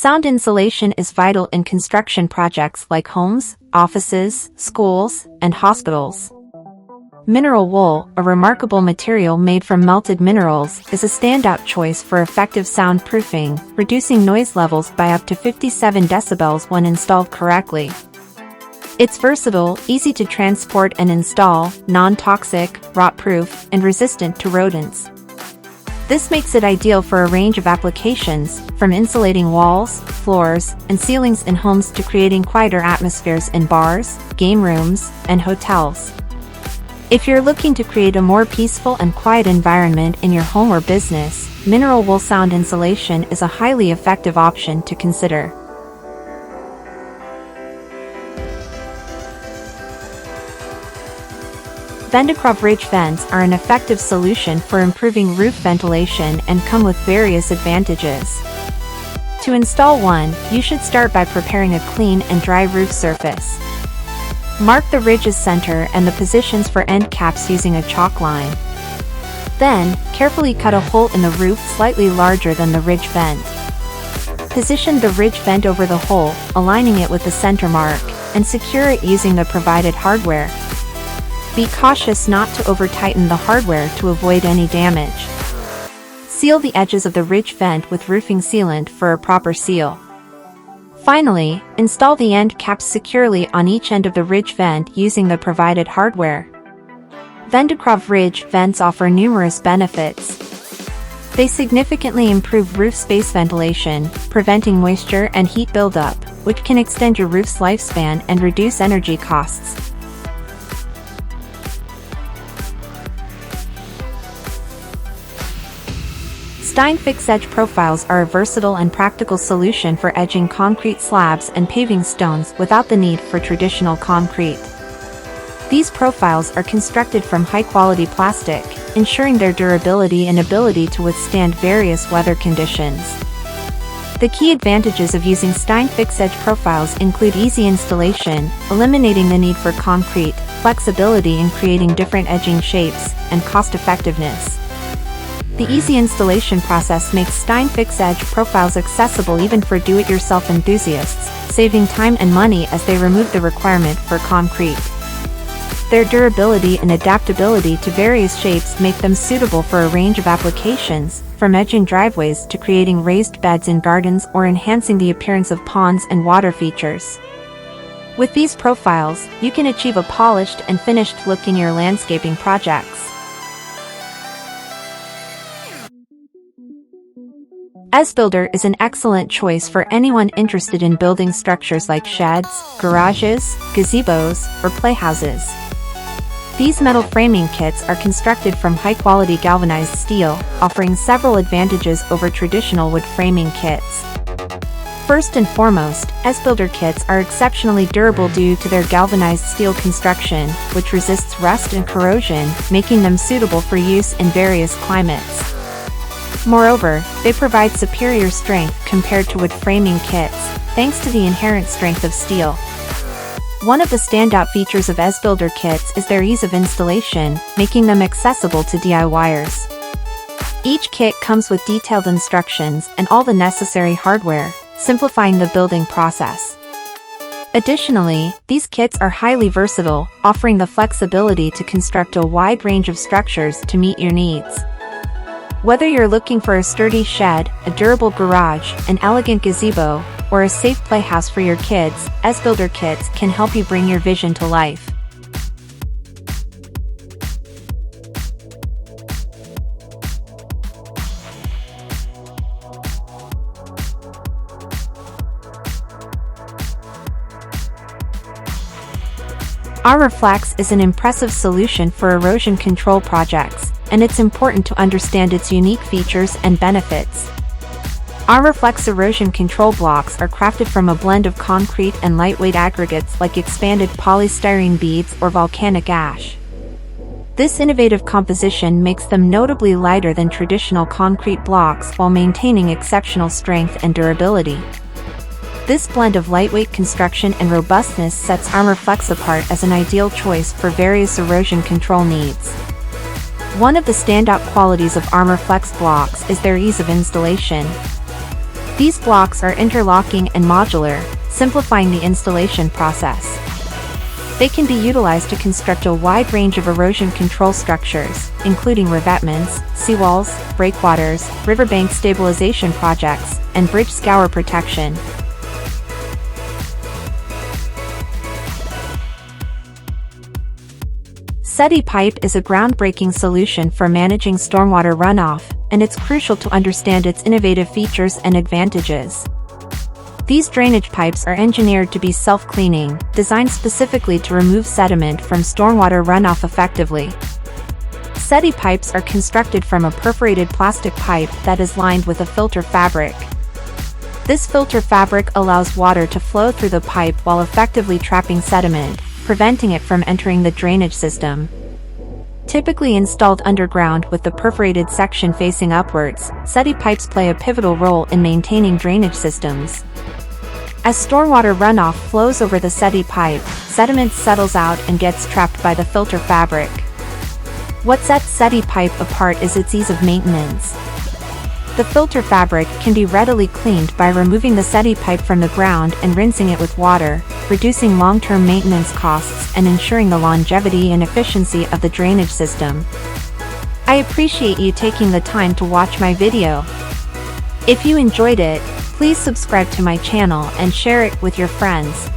Sound insulation is vital in construction projects like homes, offices, schools, and hospitals. Mineral wool, a remarkable material made from melted minerals, is a standout choice for effective soundproofing, reducing noise levels by up to 57 decibels when installed correctly. It's versatile, easy to transport and install, non-toxic, rot-proof, and resistant to rodents. This makes it ideal for a range of applications, from insulating walls, floors, and ceilings in homes to creating quieter atmospheres in bars, game rooms, and hotels. If you're looking to create a more peaceful and quiet environment in your home or business, mineral wool sound insulation is a highly effective option to consider. Ventakrov ridge vents are an effective solution for improving roof ventilation and come with various advantages. To install one, you should start by preparing a clean and dry roof surface. Mark the ridge's center and the positions for end caps using a chalk line. Then, carefully cut a hole in the roof slightly larger than the ridge vent. Position the ridge vent over the hole, aligning it with the center mark, and secure it using the provided hardware. Be cautious not to over-tighten the hardware to avoid any damage. Seal the edges of the ridge vent with roofing sealant for a proper seal. Finally, install the end caps securely on each end of the ridge vent using the provided hardware. Ventakrov ridge vents offer numerous benefits. They significantly improve roof space ventilation, preventing moisture and heat buildup, which can extend your roof's lifespan and reduce energy costs. Steinfix edge profiles are a versatile and practical solution for edging concrete slabs and paving stones without the need for traditional concrete. These profiles are constructed from high-quality plastic, ensuring their durability and ability to withstand various weather conditions. The key advantages of using Steinfix edge profiles include easy installation, eliminating the need for concrete, flexibility in creating different edging shapes, and cost-effectiveness. The easy installation process makes Steinfix edge profiles accessible even for do-it-yourself enthusiasts, saving time and money as they remove the requirement for concrete. Their durability and adaptability to various shapes make them suitable for a range of applications, from edging driveways to creating raised beds in gardens or enhancing the appearance of ponds and water features. With these profiles, you can achieve a polished and finished look in your landscaping projects. EZBUILDER is an excellent choice for anyone interested in building structures like sheds, garages, gazebos, or playhouses. These metal framing kits are constructed from high-quality galvanized steel, offering several advantages over traditional wood framing kits. First and foremost, EZBUILDER kits are exceptionally durable due to their galvanized steel construction, which resists rust and corrosion, making them suitable for use in various climates. Moreover, they provide superior strength compared to wood framing kits, thanks to the inherent strength of steel. One of the standout features of EZBUILDER kits is their ease of installation, making them accessible to DIYers. Each kit comes with detailed instructions and all the necessary hardware, simplifying the building process. Additionally, these kits are highly versatile, offering the flexibility to construct a wide range of structures to meet your needs. Whether you're looking for a sturdy shed, a durable garage, an elegant gazebo, or a safe playhouse for your kids, EZBUILDER kits can help you bring your vision to life. ArmorFlex is an impressive solution for erosion control projects, and it's important to understand its unique features and benefits. ArmorFlex erosion control blocks are crafted from a blend of concrete and lightweight aggregates like expanded polystyrene beads or volcanic ash. This innovative composition makes them notably lighter than traditional concrete blocks while maintaining exceptional strength and durability. This blend of lightweight construction and robustness sets ArmorFlex apart as an ideal choice for various erosion control needs. One of the standout qualities of ArmorFlex blocks is their ease of installation. These blocks are interlocking and modular, simplifying the installation process. They can be utilized to construct a wide range of erosion control structures, including revetments, seawalls, breakwaters, riverbank stabilization projects, and bridge scour protection. SediPipe is a groundbreaking solution for managing stormwater runoff, and it's crucial to understand its innovative features and advantages. These drainage pipes are engineered to be self-cleaning, designed specifically to remove sediment from stormwater runoff effectively. SediPipes are constructed from a perforated plastic pipe that is lined with a filter fabric. This filter fabric allows water to flow through the pipe while effectively trapping sediment, preventing it from entering the drainage system. Typically installed underground with the perforated section facing upwards, SediPipes play a pivotal role in maintaining drainage systems. As stormwater runoff flows over the SediPipe, sediment settles out and gets trapped by the filter fabric. What sets SediPipe apart is its ease of maintenance. The filter fabric can be readily cleaned by removing the SediPipe from the ground and rinsing it with water, reducing long-term maintenance costs and ensuring the longevity and efficiency of the drainage system. I appreciate you taking the time to watch my video. If you enjoyed it, please subscribe to my channel and share it with your friends.